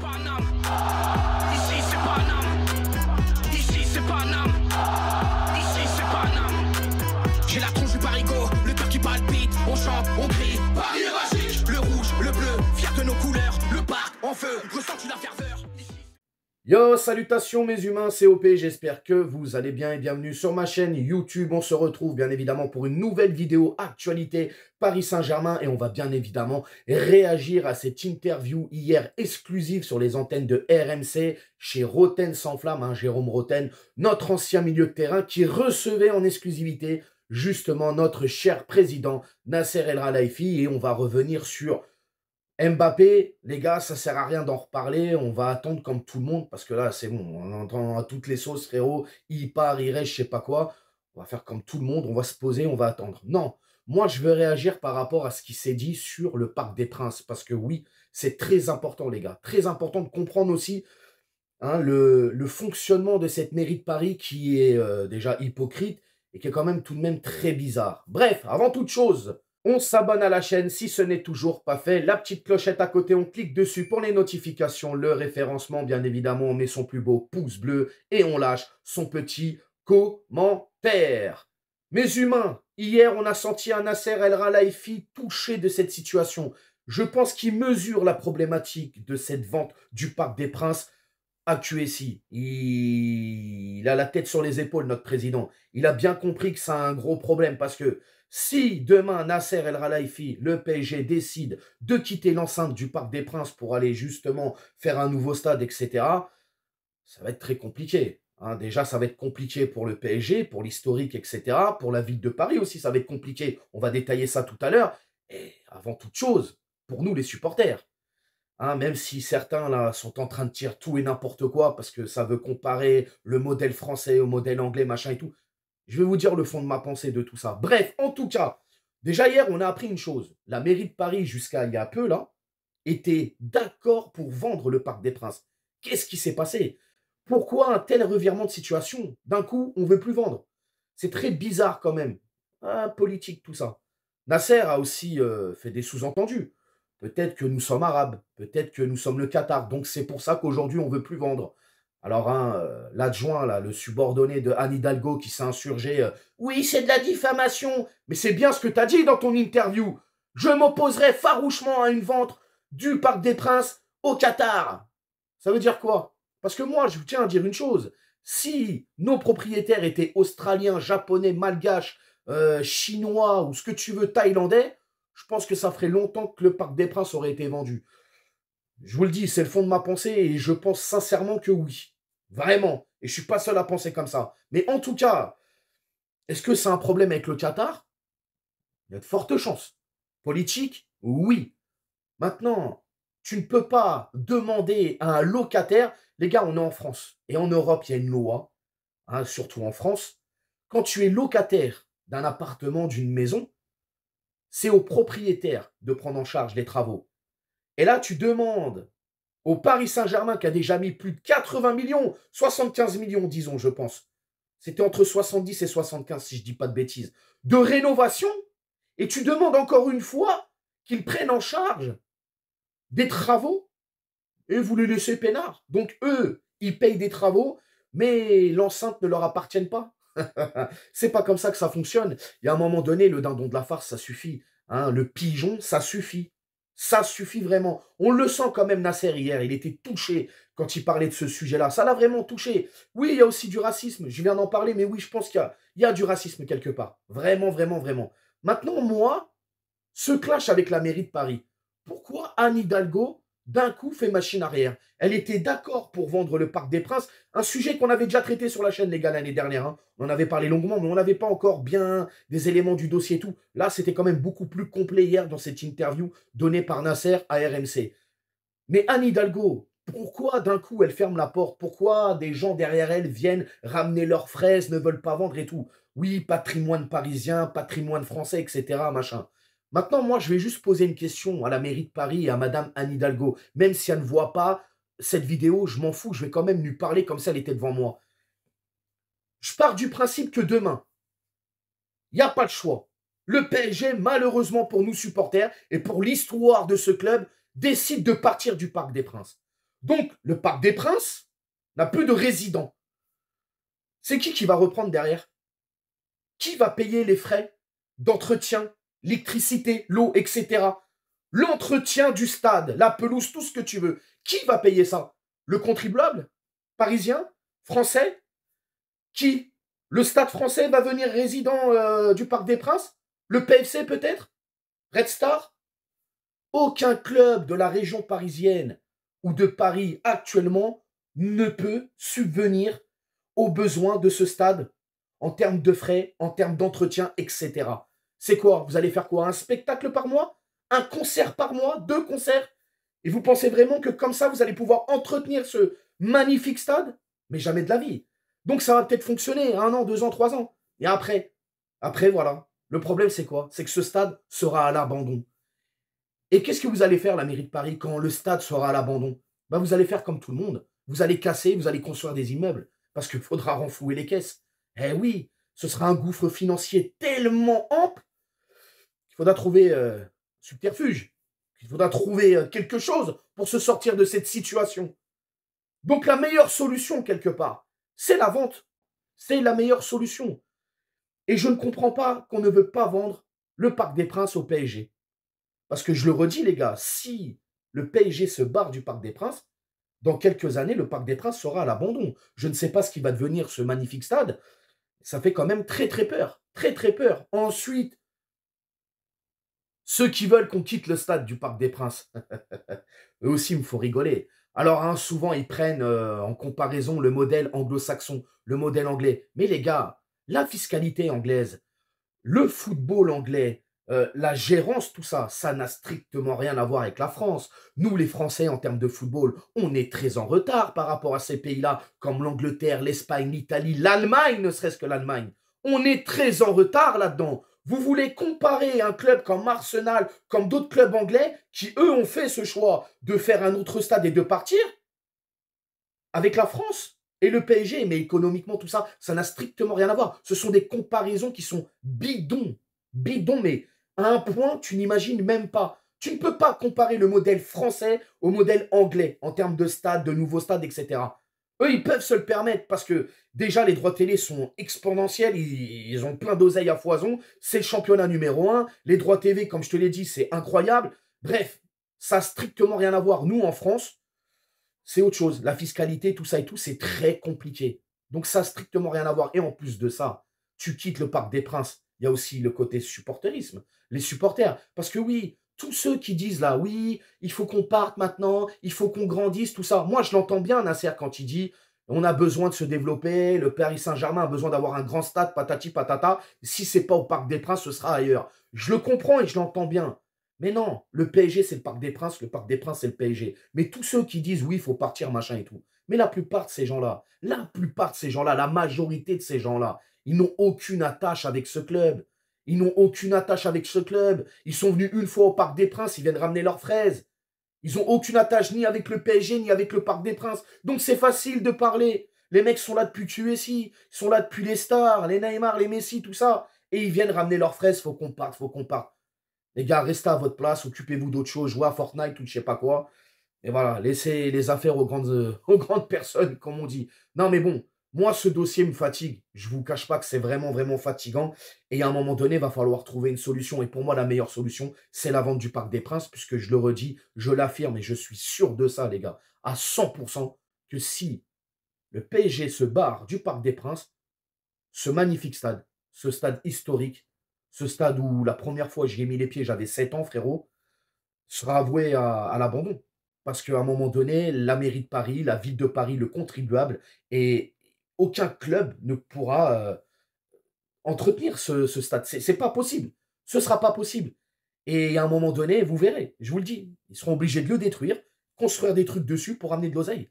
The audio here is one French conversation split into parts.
Paname. Ici c'est Paname. Ici c'est Paname. Ici c'est Paname. J'ai la tronche du parigot, le cœur qui palpite. On chante, on crie, Paris est magique. Le rouge, le bleu, fier de nos couleurs. Le parc en feu, ressens-tu la ferveur? Yo, salutations mes humains, c'est OP, j'espère que vous allez bien et bienvenue sur ma chaîne YouTube. On se retrouve bien évidemment pour une nouvelle vidéo actualité Paris Saint-Germain et on va bien évidemment réagir à cette interview hier exclusive sur les antennes de RMC chez Roten sans flamme, Jérôme Roten, notre ancien milieu de terrain qui recevait en exclusivité justement notre cher président Nasser El Khelaifi et on va revenir sur Mbappé, les gars, ça sert à rien d'en reparler, on va attendre comme tout le monde, parce que là, c'est bon, on entend à toutes les sauces, frérot, il part, il reste, je sais pas quoi, on va faire comme tout le monde, on va se poser, on va attendre. Non, moi, je veux réagir par rapport à ce qui s'est dit sur le Parc des Princes, parce que oui, c'est très important, les gars, très important de comprendre aussi le fonctionnement de cette mairie de Paris qui est déjà hypocrite et qui est quand même tout de même très bizarre. Bref, avant toute chose, on s'abonne à la chaîne si ce n'est toujours pas fait. La petite clochette à côté, on clique dessus pour les notifications, le référencement, bien évidemment. On met son plus beau pouce bleu et on lâche son petit commentaire. Mes humains, hier, on a senti un Nasser El Khelaifi touché de cette situation. Je pense qu'il mesure la problématique de cette vente du Parc des Princes à QSI. Il a la tête sur les épaules, notre président. Il a bien compris que ça a un gros problème parce que si demain Nasser El Khelaifi, le PSG, décide de quitter l'enceinte du Parc des Princes pour aller justement faire un nouveau stade, etc., ça va être très compliqué. Déjà, ça va être compliqué pour le PSG, pour l'historique, etc. Pour la ville de Paris aussi, ça va être compliqué. On va détailler ça tout à l'heure. Et avant toute chose, pour nous les supporters, même si certains là sont en train de tirer tout et n'importe quoi parce que ça veut comparer le modèle français au modèle anglais, machin et tout. Je vais vous dire le fond de ma pensée de tout ça. Bref, en tout cas, déjà hier, on a appris une chose. La mairie de Paris, jusqu'à il y a peu, là, était d'accord pour vendre le Parc des Princes. Qu'est-ce qui s'est passé? Pourquoi un tel revirement de situation? D'un coup, on ne veut plus vendre. C'est très bizarre quand même. Politique, tout ça. Nasser a aussi fait des sous-entendus. Peut-être que nous sommes arabes, peut-être que nous sommes le Qatar. Donc c'est pour ça qu'aujourd'hui, on ne veut plus vendre. Alors, l'adjoint, là, le subordonné de Anne Hidalgo qui s'est insurgé, oui, c'est de la diffamation. Mais c'est bien ce que tu as dit dans ton interview. Je m'opposerai farouchement à une vente du Parc des Princes au Qatar. Ça veut dire quoi? Parce que moi, je tiens à dire une chose. Si nos propriétaires étaient australiens, japonais, malgaches, chinois ou ce que tu veux, thaïlandais, je pense que ça ferait longtemps que le Parc des Princes aurait été vendu. Je vous le dis, c'est le fond de ma pensée et je pense sincèrement que oui. Vraiment. Et je ne suis pas seul à penser comme ça. Mais en tout cas, est-ce que c'est un problème avec le Qatar? Il y a de fortes chances. Politique? Oui. Maintenant, tu ne peux pas demander à un locataire, les gars, on est en France. Et en Europe, il y a une loi, surtout en France. Quand tu es locataire d'un appartement, d'une maison, c'est au propriétaire de prendre en charge les travaux. Et là, tu demandes au Paris Saint-Germain qui a déjà mis plus de 80 millions, 75 millions, disons, je pense. C'était entre 70 et 75, si je ne dis pas de bêtises, de rénovation. Et tu demandes encore une fois qu'ils prennent en charge des travaux et vous les laissez peinards. Donc, eux, ils payent des travaux, mais l'enceinte ne leur appartient pas. C'est pas comme ça que ça fonctionne. Il y a un moment donné, le dindon de la farce, ça suffit. Le pigeon, ça suffit. Ça suffit vraiment. On le sent quand même, Nasser, hier. Il était touché quand il parlait de ce sujet-là. Ça l'a vraiment touché. Oui, il y a aussi du racisme. Je viens d'en parler, mais oui, je pense qu'il y a du racisme quelque part. Vraiment, vraiment, vraiment. Maintenant, moi, ce clash avec la mairie de Paris, pourquoi Anne Hidalgo, d'un coup, fait machine arrière? Elle était d'accord pour vendre le Parc des Princes, un sujet qu'on avait déjà traité sur la chaîne, les gars, l'année dernière. On en avait parlé longuement, mais on n'avait pas encore bien des éléments du dossier et tout. Là, c'était quand même beaucoup plus complet hier dans cette interview donnée par Nasser à RMC. Mais Anne Hidalgo, pourquoi d'un coup elle ferme la porte? Pourquoi des gens derrière elle viennent ramener leurs fraises, ne veulent pas vendre et tout? Oui, patrimoine parisien, patrimoine français, etc. machin. Maintenant, moi, je vais juste poser une question à la mairie de Paris et à Madame Anne Hidalgo. Même si elle ne voit pas cette vidéo, je m'en fous, je vais quand même lui parler comme si elle était devant moi. Je pars du principe que demain, il n'y a pas de choix. Le PSG, malheureusement pour nous supporters et pour l'histoire de ce club, décide de partir du Parc des Princes. Donc, le Parc des Princes n'a plus de résidents. C'est qui va reprendre derrière? Qui va payer les frais d'entretien, l'électricité, l'eau, etc. L'entretien du stade, la pelouse, tout ce que tu veux. Qui va payer ça? Le contribuable? Parisien? Français? Qui? Le Stade français va venir résident du Parc des Princes? Le PFC peut-être? Red Star? Aucun club de la région parisienne ou de Paris actuellement ne peut subvenir aux besoins de ce stade en termes de frais, en termes d'entretien, etc. C'est quoi? Vous allez faire quoi? Un spectacle par mois? Un concert par mois? 2 concerts? Et vous pensez vraiment que comme ça, vous allez pouvoir entretenir ce magnifique stade? Mais jamais de la vie. Donc ça va peut-être fonctionner 1 an, 2 ans, 3 ans. Et après, voilà. Le problème, c'est quoi? C'est que ce stade sera à l'abandon. Et qu'est-ce que vous allez faire, la mairie de Paris, quand le stade sera à l'abandon? Ben, vous allez faire comme tout le monde. Vous allez casser, vous allez construire des immeubles. Parce qu'il faudra renflouer les caisses. Eh oui, ce sera un gouffre financier tellement ample qu'il faudra trouver subterfuge. Il faudra trouver quelque chose pour se sortir de cette situation. Donc la meilleure solution, quelque part, c'est la vente. C'est la meilleure solution. Et je ne comprends pas qu'on ne veut pas vendre le Parc des Princes au PSG. Parce que je le redis, les gars, si le PSG se barre du Parc des Princes, dans quelques années, le Parc des Princes sera à l'abandon. Je ne sais pas ce qui va devenir ce magnifique stade. Ça fait quand même très, très peur. Très, très peur. Ensuite, ceux qui veulent qu'on quitte le stade du Parc des Princes, eux aussi, il me faut rigoler. Alors, hein, souvent, ils prennent en comparaison le modèle anglo-saxon, le modèle anglais. Mais les gars, la fiscalité anglaise, le football anglais, la gérance, tout ça, ça n'a strictement rien à voir avec la France. Nous, les Français, en termes de football, on est très en retard par rapport à ces pays-là, comme l'Angleterre, l'Espagne, l'Italie, l'Allemagne, ne serait-ce que l'Allemagne. On est très en retard là-dedans. Vous voulez comparer un club comme Arsenal, comme d'autres clubs anglais, qui, eux, ont fait ce choix de faire un autre stade et de partir, avec la France et le PSG, mais économiquement, tout ça, ça n'a strictement rien à voir. Ce sont des comparaisons qui sont bidons. Bidons, mais à un point, tu n'imagines même pas. Tu ne peux pas comparer le modèle français au modèle anglais en termes de stade, de nouveaux stades, etc. Eux, ils peuvent se le permettre parce que déjà, les droits télé sont exponentiels. Ils ont plein d'oseille à foison. C'est le championnat numéro 1. Les droits TV, comme je te l'ai dit, c'est incroyable. Bref, ça n'a strictement rien à voir. Nous, en France, c'est autre chose. La fiscalité, tout ça et tout, c'est très compliqué. Donc, ça n'a strictement rien à voir. Et en plus de ça, tu quittes le Parc des Princes. Il y a aussi le côté supporterisme. Les supporters. Parce que oui, tous ceux qui disent là, oui, il faut qu'on parte maintenant, il faut qu'on grandisse, tout ça. Moi, je l'entends bien, Nasser, quand il dit, on a besoin de se développer, le Paris Saint-Germain a besoin d'avoir un grand stade, patati patata. Si ce n'est pas au Parc des Princes, ce sera ailleurs. Je le comprends et je l'entends bien. Mais non, le PSG, c'est le Parc des Princes, le Parc des Princes, c'est le PSG. Mais tous ceux qui disent, oui, il faut partir, machin et tout. Mais la plupart de ces gens-là, la majorité de ces gens-là, ils n'ont aucune attache avec ce club. Ils n'ont aucune attache avec ce club. Ils sont venus une fois au Parc des Princes, ils viennent ramener leurs fraises. Ils n'ont aucune attache ni avec le PSG, ni avec le Parc des Princes. Donc c'est facile de parler. Les mecs sont là depuis QSI, ils sont là depuis les stars, les Neymar, les Messi, tout ça. Et ils viennent ramener leurs fraises, faut qu'on parte, faut qu'on parte. Les gars, restez à votre place, occupez-vous d'autres choses, jouez à Fortnite ou je sais pas quoi. Et voilà, laissez les affaires aux grandes personnes, comme on dit. Non mais bon, moi, ce dossier me fatigue. Je ne vous cache pas que c'est vraiment, vraiment fatigant. Et à un moment donné, il va falloir trouver une solution. Et pour moi, la meilleure solution, c'est la vente du Parc des Princes, puisque je le redis, je l'affirme et je suis sûr de ça, les gars, à 100%, que si le PSG se barre du Parc des Princes, ce magnifique stade, ce stade historique, ce stade où la première fois j'y ai mis les pieds, j'avais 7 ans, frérot, sera avoué à l'abandon. Parce qu'à un moment donné, la mairie de Paris, la ville de Paris, le contribuable, et aucun club ne pourra entretenir ce stade. C'est pas possible. Ce ne sera pas possible. Et à un moment donné, vous verrez, je vous le dis, ils seront obligés de le détruire, construire des trucs dessus pour amener de l'oseille.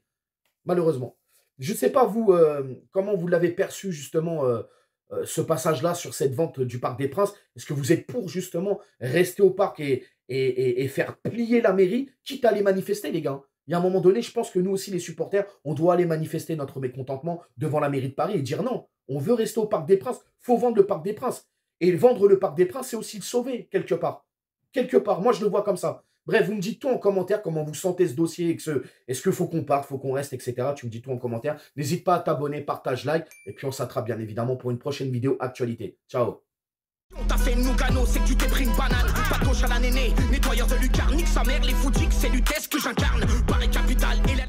Malheureusement. Je ne sais pas, vous, comment vous l'avez perçu, justement, ce passage-là sur cette vente du Parc des Princes. Est-ce que vous êtes pour, justement, rester au parc et faire plier la mairie, quitte à aller manifester, les gars? Il y a un moment donné, je pense que nous aussi, les supporters, on doit aller manifester notre mécontentement devant la mairie de Paris et dire non, on veut rester au Parc des Princes, il faut vendre le Parc des Princes. Et vendre le Parc des Princes, c'est aussi le sauver, quelque part. Quelque part, moi je le vois comme ça. Bref, vous me dites tout en commentaire, comment vous sentez ce dossier, est-ce qu'il faut qu'on parte, faut qu'on reste, etc. Tu me dis tout en commentaire. N'hésite pas à t'abonner, partage, like. Et puis on s'attrape bien évidemment pour une prochaine vidéo actualité. Ciao. On t'a fait Nougano, c'est que tu t'es pris une banane. Patoche à la néné, nettoyeur de lucarne, nique sa mère, les foutiques, c'est Lutèce que j'incarne. Paris Capital et la...